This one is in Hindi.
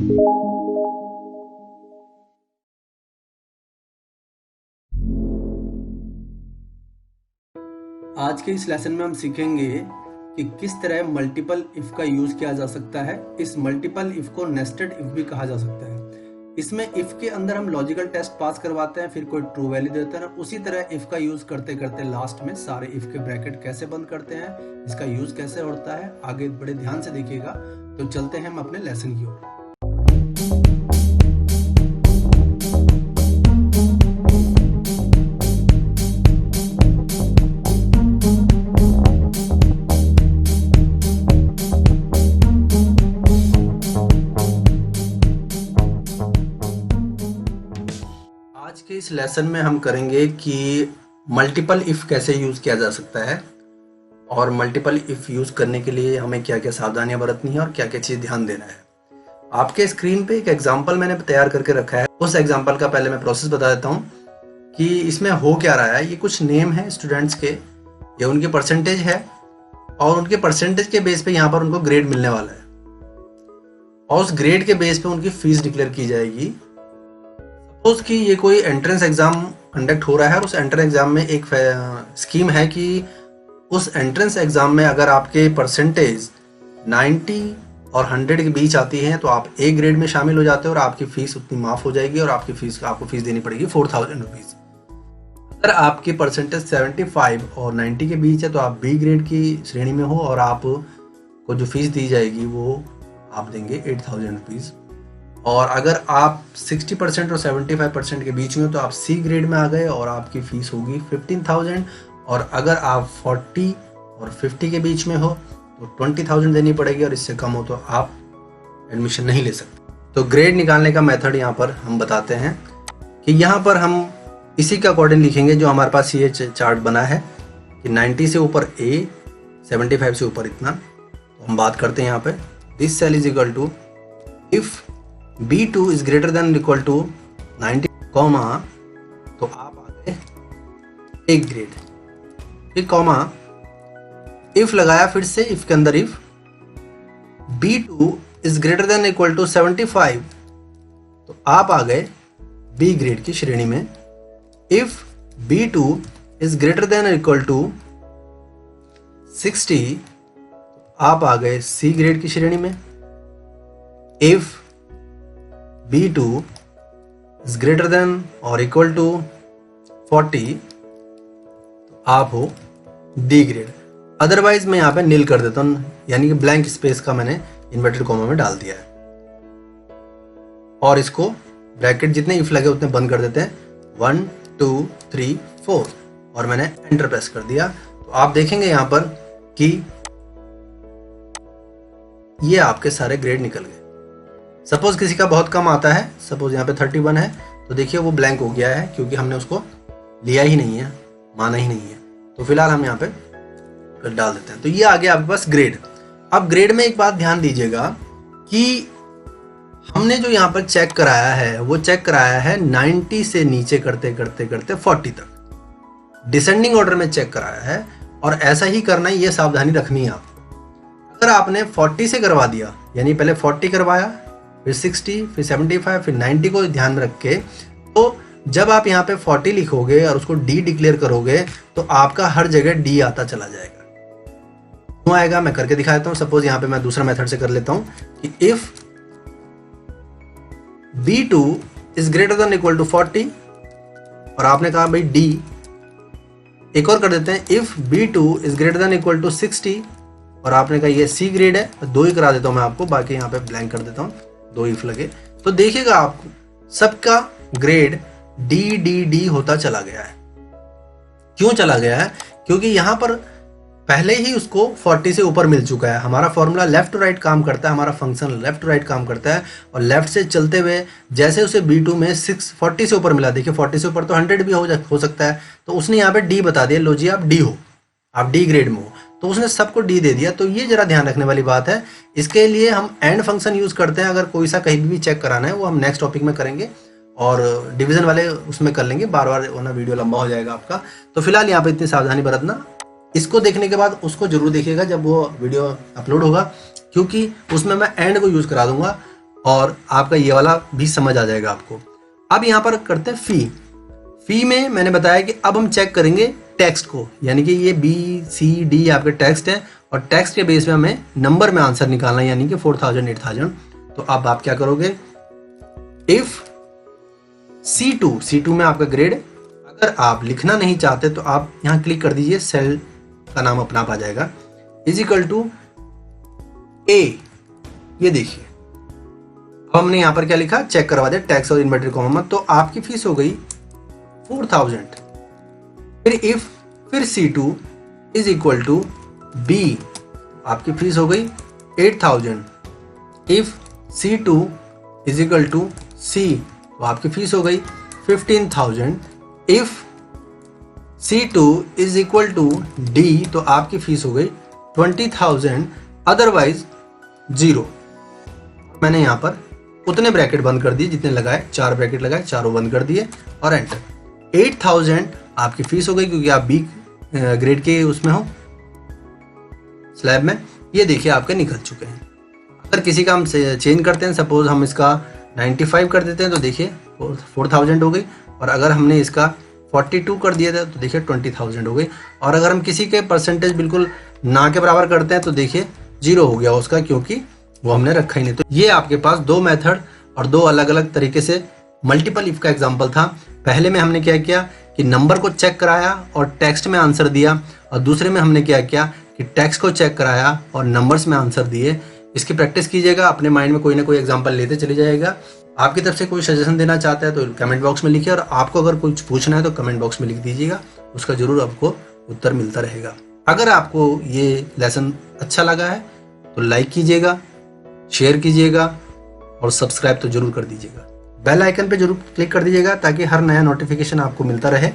आज के इस लेसन में हम सीखेंगे कि किस तरह मल्टीपल इफ का यूज किया जा सकता है। इस मल्टीपल इफ को नेस्टेड इफ भी कहा जा सकता है। इसमें इफ के अंदर हम लॉजिकल टेस्ट पास करवाते हैं, फिर कोई ट्रू वैल्यू देते हैं। उसी तरह इफ का यूज करते करते लास्ट में सारे इफ के ब्रैकेट कैसे बंद करते हैं, इसका यूज कैसे होता है, आगे बड़े ध्यान से देखिएगा। तो चलते हैं हम अपने लेसन की ओर। आज के इस लेसन में हम करेंगे कि मल्टीपल इफ कैसे यूज किया जा सकता है और मल्टीपल इफ यूज करने के लिए हमें क्या क्या सावधानियां बरतनी है और क्या क्या चीज ध्यान देना है। आपके स्क्रीन पे एक एग्जांपल मैंने तैयार करके रखा है। उस एग्जांपल का पहले मैं प्रोसेस बता देता हूँ कि इसमें हो क्या रहा है। ये कुछ नेम है स्टूडेंट्स के, ये उनके परसेंटेज है और उनके परसेंटेज के बेस पे यहाँ पर उनको ग्रेड मिलने वाला है और उस ग्रेड के बेस पे उनकी फीस डिक्लेयर की जाएगी। सपोज कि ये कोई एंट्रेंस एग्जाम कंडक्ट हो रहा है और उस एंट्रेंस एग्जाम में एक स्कीम है कि उस एंट्रेंस एग्जाम में अगर आपके परसेंटेज 90 और 100 के बीच आती है तो आप ए ग्रेड में शामिल हो जाते हो और आपकी फीस उतनी माफ हो जाएगी और आपको फीस देनी पड़ेगी 4000 रुपीज। अगर आपकी परसेंटेज 75 और 90 के बीच है तो आप बी ग्रेड की श्रेणी में हो और आपको जो फीस दी जाएगी वो आप देंगे 8000 रुपीज। और अगर आप 60% और 75% के बीच में हो तो आप सी ग्रेड में आ गए और आपकी फीस होगी 15,000। और अगर आप 40 और 50 के बीच में हो तो 20,000 देनी पड़ेगी और इससे कम हो तो आप एडमिशन नहीं ले सकते। तो ग्रेड निकालने का मेथड यहाँ पर हम बताते हैं कि यहाँ पर हम इसी के अकॉर्डिंग लिखेंगे जो हमारे पास ये चार्ट बना है कि 90 से ऊपर ए, 75 से ऊपर इतना। तो हम बात करते हैं यहाँ पे this cell is equal to if B2 is greater than equal to 90 comma, तो आप आ गए एक ग्रेड, फिर कॉमा इफ लगाया, फिर से इफ के अंदर if B2 is greater than equal to 75 तो आप आ गए बी ग्रेड की श्रेणी में। If B2 is greater than equal to 60 आप आ गए सी ग्रेड की श्रेणी में। If B2 is greater than or equal to 40 तो आप हो D ग्रेड। अदरवाइज मैं यहाँ पे नील कर देता हूँ, यानी कि ब्लैंक स्पेस का मैंने इन्वर्टेड कॉमा में डाल दिया है और इसको ब्रैकेट जितने इफ लगे उतने बंद कर देते हैं 1 2 3 4 और मैंने एंटर प्रेस कर दिया। तो आप देखेंगे यहाँ पर कि ये आपके सारे ग्रेड निकल गए। सपोज किसी का बहुत कम आता है, सपोज यहाँ पे 31 है तो देखिए वो ब्लैंक हो गया है क्योंकि हमने उसको लिया ही नहीं है, माना ही नहीं है। तो फिलहाल हम यहाँ पे डाल देते हैं। तो ये आ गया आपके पास ग्रेड। अब ग्रेड में एक बात ध्यान दीजिएगा कि हमने जो यहाँ पर चेक कराया है वो चेक कराया है 90 से नीचे करते करते करते 40 तक डिसेंडिंग ऑर्डर में चेक कराया है और ऐसा ही करना है, ये सावधानी रखनी है आपको। अगर आपने 40 से करवा दिया, यानी पहले 40 करवाया, फिर 60, फिर 75, फिर 90 को ध्यान रख के, तो जब आप यहाँ पे 40 लिखोगे और उसको डी डिक्लेयर करोगे तो आपका हर जगह डी आता चला जाएगा। क्यों आएगा मैं करके दिखा देता हूँ। सपोज यहाँ पे मैं दूसरा मेथड से कर लेता हूँ कि if B2 is greater than equal to 40 और आपने कहा भाई डी, एक और कर देते हैं if B2 is greater than equal to 60 और आपने कहा ये सी ग्रेड है, तो 2 ही करा देता हूँ मैं आपको, बाकी यहाँ पे ब्लैंक कर देता हूँ, 2 इफ लगे। तो देखिएगा आपको सबका ग्रेड डी डी डी होता चला गया है। क्यों चला गया है? क्योंकि यहाँ पर पहले ही उसको 40 से ऊपर मिल चुका है। हमारा फॉर्मूला लेफ्ट टू राइट काम करता है, हमारा फंक्शन लेफ्ट टू राइट काम करता है और लेफ्ट से चलते हुए जैसे उसे B2 में 40 से ऊपर मिला, देखिए 40 से ऊपर तो 100 भी हो सकता है, तो उसने यहाँ पे डी बता दिया, लो जी आप डी हो, आप डी ग्रेड में हो, तो उसने सबको डी दे दिया। तो ये जरा ध्यान रखने वाली बात है। इसके लिए हम एंड फंक्शन यूज करते हैं। अगर कोई सा कहीं भी चेक कराना है वो हम नेक्स्ट टॉपिक में करेंगे और डिवीजन वाले उसमें कर लेंगे, बार बार वरना वीडियो लंबा हो जाएगा आपका। तो फिलहाल यहाँ पे इतनी सावधानी बरतना। इसको देखने के बाद उसको जरूर देखिएगा जब वो वीडियो अपलोड होगा, क्योंकि उसमें मैं एंड को यूज करा दूंगा और आपका ये वाला भी समझ आ जाएगा आपको। अब यहाँ पर करते हैं फी में मैंने बताया कि अब हम चेक करेंगे टेक्स्ट को, यानी कि ये BCD आपके टेक्स्ट है और टेक्स्ट के बेस में हमें नंबर में आंसर निकालना है, यानी कि 4000 8000। तो अब आप क्या करोगे, इफ C2 में आपका ग्रेड, अगर आप लिखना नहीं चाहते तो आप यहाँ क्लिक कर दीजिए, सेल का नाम अपना आप आ जाएगा, इज इक्वल टू A। ये देखिए अब हमने यहाँ पर क्या लिखा, चेक करवा दे टैक्स और इन्वर्टेड कॉमा मत, तो आपकी फीस हो गई 4000। फिर C2 is equal to B, आपकी फीस हो गई 8000। If C2 is equal to C, तो आपकी फीस हो गई 15000। If C2 is equal to D, तो आपकी फीस हो गई 20000, अदरवाइज 0। मैंने यहाँ पर उतने ब्रैकेट बंद कर दिए जितने लगाए, 4 ब्रैकेट लगाए, चारों बंद कर दिए और एंटर। 8000 आपकी फीस हो गई क्योंकि आप B ग्रेड के उसमें हो, स्लैब में। ये देखिए आपके निकल चुके हैं। अगर किसी का हम चेंज करते हैं, सपोज हम इसका 95 कर देते हैं, तो देखिए 4000 हो गई, और अगर हमने इसका 42 कर दिया था तो देखिए 20000 हो गई, और अगर हम किसी के परसेंटेज बिल्कुल ना के बराबर करते हैं तो देखिए 0 हो गया उसका, क्योंकि वो हमने रखा ही नहीं। तो ये आपके पास 2 मेथड और 2 अलग अलग तरीके से मल्टीपल इफ का एग्जाम्पल था। पहले में हमने क्या किया कि नंबर को चेक कराया और टेक्स्ट में आंसर दिया, और दूसरे में हमने क्या किया कि टेक्स्ट को चेक कराया और नंबर्स में आंसर दिए। इसकी प्रैक्टिस कीजिएगा, अपने माइंड में कोई ना कोई एग्जाम्पल लेते चले जाएगा। आपकी तरफ से कोई सजेशन देना चाहता है तो कमेंट बॉक्स में लिखिए, और आपको अगर कुछ पूछना है तो कमेंट बॉक्स में लिख दीजिएगा, उसका जरूर आपको उत्तर मिलता रहेगा। अगर आपको ये लेसन अच्छा लगा है तो लाइक कीजिएगा, शेयर कीजिएगा और सब्सक्राइब तो जरूर कर दीजिएगा। बेल आइकन पे जरूर क्लिक कर दीजिएगा ताकि हर नया नोटिफिकेशन आपको मिलता रहे।